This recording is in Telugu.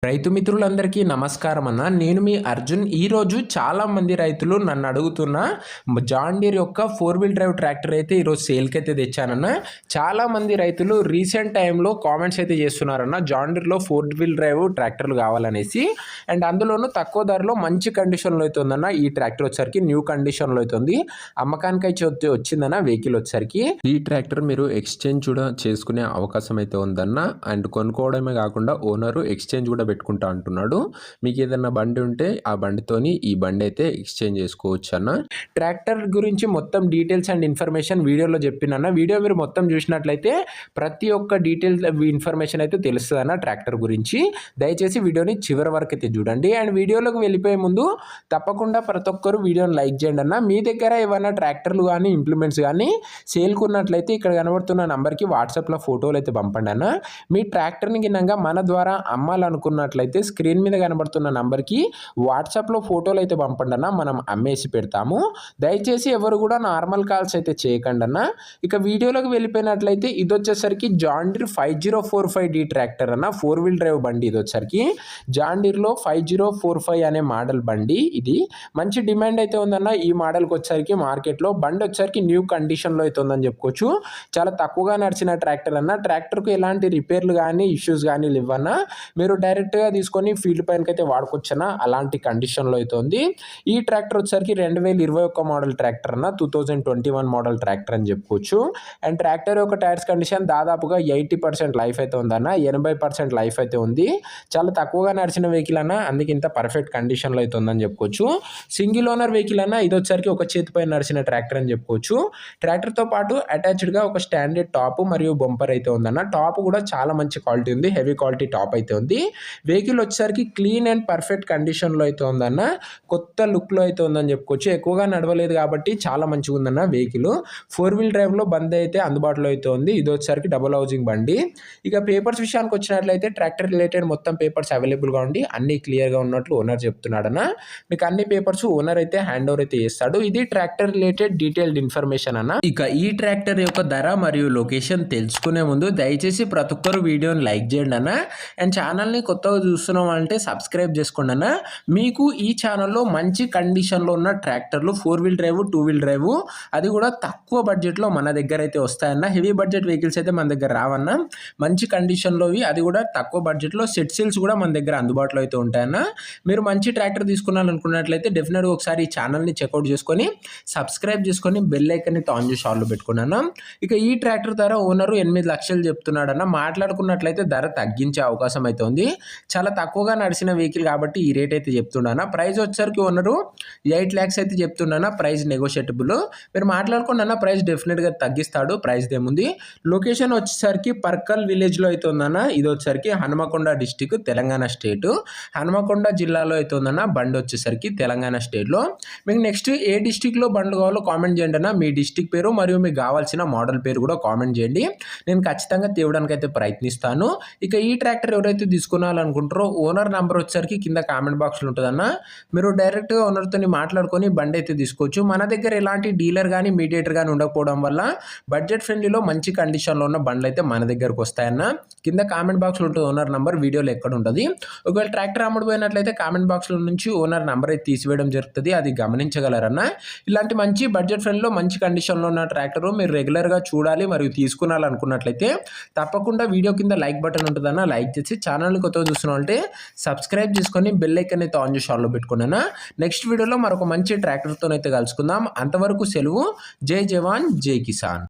రైతు మిత్రులందరికీ నమస్కారం అన్న. నేను మీ అర్జున్. ఈరోజు చాలామంది రైతులు నన్ను అడుగుతున్న జాన్ డీర్ యొక్క 4 వీల్ డ్రైవ్ ట్రాక్టర్ అయితే ఈరోజు సేల్కి అయితే తెచ్చానన్న. చాలామంది రైతులు రీసెంట్ టైంలో కామెంట్స్ అయితే చేస్తున్నారన్న, జాన్ డీర్లో 4 వీల్ డ్రైవ్ ట్రాక్టర్లు కావాలనేసి. అండ్ అందులోనూ తక్కువ ధరలో మంచి కండిషన్లో అయితే ఉందన్న. ఈ ట్రాక్టర్ వచ్చరికి న్యూ కండిషన్లో అవుతుంది, అమ్మకానికి అయితే వచ్చిందన్న వెహికల్ వచ్చరికి. ఈ ట్రాక్టర్ మీరు ఎక్స్చేంజ్ కూడా చేసుకునే అవకాశం అయితే ఉందన్న. అండ్ కొనుక్కోవడమే కాకుండా ఓనరు ఎక్స్చేంజ్ కూడా పెట్టుకుంటా అంటున్నాడు. మీకు ఏదైనా బండి ఉంటే ఆ బండితోని ఈ బండి అయితే ఎక్స్చేంజ్ చేసుకోవచ్చు అన్న. ట్రాక్టర్ గురించి మొత్తం డీటెయిల్స్ అండ్ ఇన్ఫర్మేషన్ వీడియోలో చెప్పినన్న. వీడియో మీరు మొత్తం చూసినట్లయితే ప్రతి ఒక్క డీటెయిల్స్ ఇన్ఫర్మేషన్ అయితే తెలుస్తుంది అన్న ట్రాక్టర్ గురించి. దయచేసి వీడియోని చివరి వరకు అయితే చూడండి. అండ్ వీడియోలోకి వెళ్ళిపోయే ముందు తప్పకుండా ప్రతి ఒక్కరు వీడియోని లైక్ చేయండి అన్న. మీ దగ్గర ఏమైనా ట్రాక్టర్లు కానీ ఇంప్లిమెంట్స్ కానీ సేల్కి ఉన్నట్లయితే ఇక్కడ కనబడుతున్న నంబర్కి వాట్సాప్లో ఫోటోలు అయితే పంపండి అన్న. మీ ట్రాక్టర్ని గినంగా మన ద్వారా అమ్మాలనుకున్నట్లయితే స్క్రీన్ మీద కనబడుతున్న నంబర్కి వాట్సాప్లో ఫోటోలు అయితే పంపండి అన్న, మనం అమ్మేసి పెడతాము. దయచేసి ఎవరు కూడా నార్మల్ కాల్స్ అయితే చేయకండి అన్న. ఇక వీడియోలోకి వెళ్ళిపోయినట్లయితే ఇది వచ్చేసరికి జాన్ డీర్ 5045D ట్రాక్టర్ అన్న, 4 వీల్ డ్రైవ్ బండి. ఇది వచ్చేసరికి జాన్ డీర్లో 5045 అనే మోడల్ బండి. ఇది మంచి డిమాండ్ అయితే ఉందన్న. ఈ మోడల్కి వచ్చేసరికి మార్కెట్లో బండి వచ్చేసరికి న్యూ కండిషన్లో అయితే ఉందని చెప్పుకోవచ్చు. చాలా తక్కువగా నడిచిన ట్రాక్టర్ అన్న. ట్రాక్టర్కు ఎలాంటి రిపేర్లు కానీ ఇష్యూస్ కానీ లేవన్నా. మీరు డైరెక్ట్గా తీసుకొని ఫీల్డ్ పైనకి అయితే వాడుకోవచ్చన్నా, అలాంటి కండిషన్లో అయితే ఉంది. ఈ ట్రాక్టర్ వచ్చేసరికి 2021 మోడల్ ట్రాక్టర్ అన్న, 2021 మోడల్ ట్రాక్టర్ అని చెప్పుకోవచ్చు. అండ్ ట్రాక్టర్ యొక్క టైర్స్ కండిషన్ దాదాపుగా 80% లైఫ్ అయితే ఉందన్న, 80% లైఫ్ అయితే ఉంది. చాలా తక్కువగా నడిచిన వెహికల్ అన్న, అందుకే ఇంత పర్ఫెక్ట్ కండిషన్లో అయితే ఉందని చెప్పుకోవచ్చు. సింగిల్ ఓనర్ వెహికల్ అన్న. ఇది వచ్చేసరికి ఒక చేతిపై నడిచిన ట్రాక్టర్ అని చెప్పుకోవచ్చు. ట్రాక్టర్తో పాటు అటాచ్డ్గా ఒక స్టాండర్డ్ టాప్ మరియు బంపర్ అయితే ఉందన్న. టాప్ కూడా చాలా మంచి క్వాలిటీ ఉంది, హెవీ క్వాలిటీ టాప్ అయితే ఉంది. వెహికల్ వచ్చేసరికి క్లీన్ అండ్ పర్ఫెక్ట్ కండిషన్లో అయితే ఉందన్న, కొత్త లుక్లో అయితే ఉందని చెప్పుకోవచ్చు. ఎక్కువగా నడవలేదు కాబట్టి చాలా మంచిగా ఉందన్న వెహికల్. 4 వీల్ డ్రైవ్లో బండి అయితే అందుబాటులో అయితే ఉంది. ఇది వచ్చేసరికి డబుల్ హౌసింగ్ బండి. ఇక పేపర్స్ విషయానికి వచ్చినట్లయితే ట్రాక్టర్ రిలేటెడ్ మొత్తం పేపర్స్ అవైలబుల్గా ఉండి అన్ని క్లియర్గా ఉన్నట్లు ఓనర్ చెప్తున్నాడన్న. మీకు అన్ని పేపర్స్ ఓనర్ అయితే హ్యాండ్ ఓవర్ అయితే చేస్తాడు. ఇది ట్రాక్టర్ రిలేటెడ్ డీటెయిల్డ్ ఇన్ఫర్మేషన్ అన్న. ఇక ఈ ట్రాక్టర్ యొక్క ధర మరియు లొకేషన్ తెలుసుకునే ముందు దయచేసి ప్రతి ఒక్కరు వీడియోని లైక్ చేయండి అన్న. అండ్ ఛానల్ని కొత్తగా చూస్తున్నాం అంటే సబ్స్క్రైబ్ చేసుకోండి అన్న. మీకు ఈ ఛానల్లో మంచి కండిషన్లో ఉన్న ట్రాక్టర్లు 4 వీల్ డ్రైవ్ 2 వీల్ డ్రైవ్ అది కూడా తక్కువ బడ్జెట్లో మన దగ్గర అయితే వస్తాయన్న. హెవీ బడ్జెట్ వెహికల్స్ అయితే మన దగ్గర రావన్న. మంచి కండిషన్లోవి, అది కూడా తక్కువ బడ్జెట్లో సెట్ సేల్స్ కూడా మన దగ్గర అందుబాటులో అయితే ఉంటాయన్న. మీరు మంచి ట్రాక్టర్ తీసుకున్నారనుకున్నట్లయితే డెఫినెట్గా ఒకసారి ఈ ఛానల్ని చెక్అవుట్ చేసుకొని సబ్స్క్రైబ్ చేసుకొని బెల్ ఐకాన్ని ఆన్ చేసి ఆన్లో పెట్టుకున్నాను. ఇక ఈ ట్రాక్టర్ ధర ఓనరు 8 లక్షలు చెప్తున్నాడన్న. మాట్లాడుకున్నట్లయితే ధర తగ్గించే అవకాశం అయితే ఉంది. చాలా తక్కువగా నడిచిన వెహికల్ కాబట్టి ఈ రేట్ అయితే చెప్తున్నాను. ప్రైస్ వచ్చేసరికి ఓనరు 8 lakhs అయితే చెప్తున్నాను. ప్రైస్ నెగోషియబుల్, మీరు మాట్లాడుకోండి అన్న. ప్రైస్ డెఫినెట్గా తగ్గిస్తాడు, ప్రైస్ ఏముంది. లొకేషన్ వచ్చేసరికి పర్కల్ విలేజ్లో అయితే ఉందన్న. ఇది వచ్చేసరికి హనుమకొండ డిస్టిక్, తెలంగాణ స్టేట్, హనుమకొండ జిల్లాలో అయితే ఉందన్న. బండి వచ్చేసరికి తెలంగాణ స్టేట్లో. మీకు నెక్స్ట్ ఏ డిస్టిక్లో బండ్లు కావాలో కామెంట్ చేయండి అన్న. మీ డిస్టిక్ పేరు మరియు మీకు కావాల్సిన మోడల్ పేరు కూడా కామెంట్ చేయండి, నేను ఖచ్చితంగా తేవడానికి అయితే ప్రయత్నిస్తాను. ఇక ఈ ట్రాక్టర్ ఎవరైతే తీసుకోవాలనుకుంటారో ఓనర్ నెంబర్ వచ్చేసరికి కింద కామెంట్ బాక్స్లో ఉంటుందన్న. మీరు డైరెక్ట్గా ఓనర్తో మాట్లాడుకొని బండి అయితే తీసుకోవచ్చు. మన దగ్గర ఎలాంటి డీలర్ కానీ మీడియేటర్ కానీ ఉండకపోవడం వల్ల బడ్జెట్ ఫ్రెండ్లీలో మంచి కండిషన్లో ఉన్న బండ్లు అయితే మన దగ్గరకు వస్తాయన్న. కింద కామెంట్ బాక్స్లో ఉంటుంది ఓనర్ నెంబర్, వీడియోలో ఎక్కడ ఉంటుంది. ఒకవేళ ట్రాక్టర్ అమ్ముడుపోయినట్లయితే కామెంట్ బాక్స్లో నుంచి ఓనర్ నెంబర్ అయితే తీసివేయడం జరుగుతుంది, అది గమనించగలరన్న. ఇలాంటి మంచి బడ్జెట్ ఫ్రెండ్లో మంచి కండిషన్లో ఉన్న ట్రాక్టర్ మీరు రెగ్యులర్గా చూడాలి మరియు తీసుకున్నాలనుకున్నట్లయితే తప్పకుండా వీడియో కింద లైక్ బటన్ ఉంటుందన్న. లైక్ చేసి ఛానల్ని కొత్తగా చూస్తున్నాం అంటే సబ్స్క్రైబ్ చేసుకొని బెల్ ఐకాన్ అయితే ఆన్ చేసి ఆన్లో పెట్టుకున్నాను. నెక్స్ట్ వీడియోలో మరొక మంచి ట్రాక్టర్తో అయితే కలుసుకుందాం. అంతవరకు సెలవు. జై జవాన్ జై కిసాన్.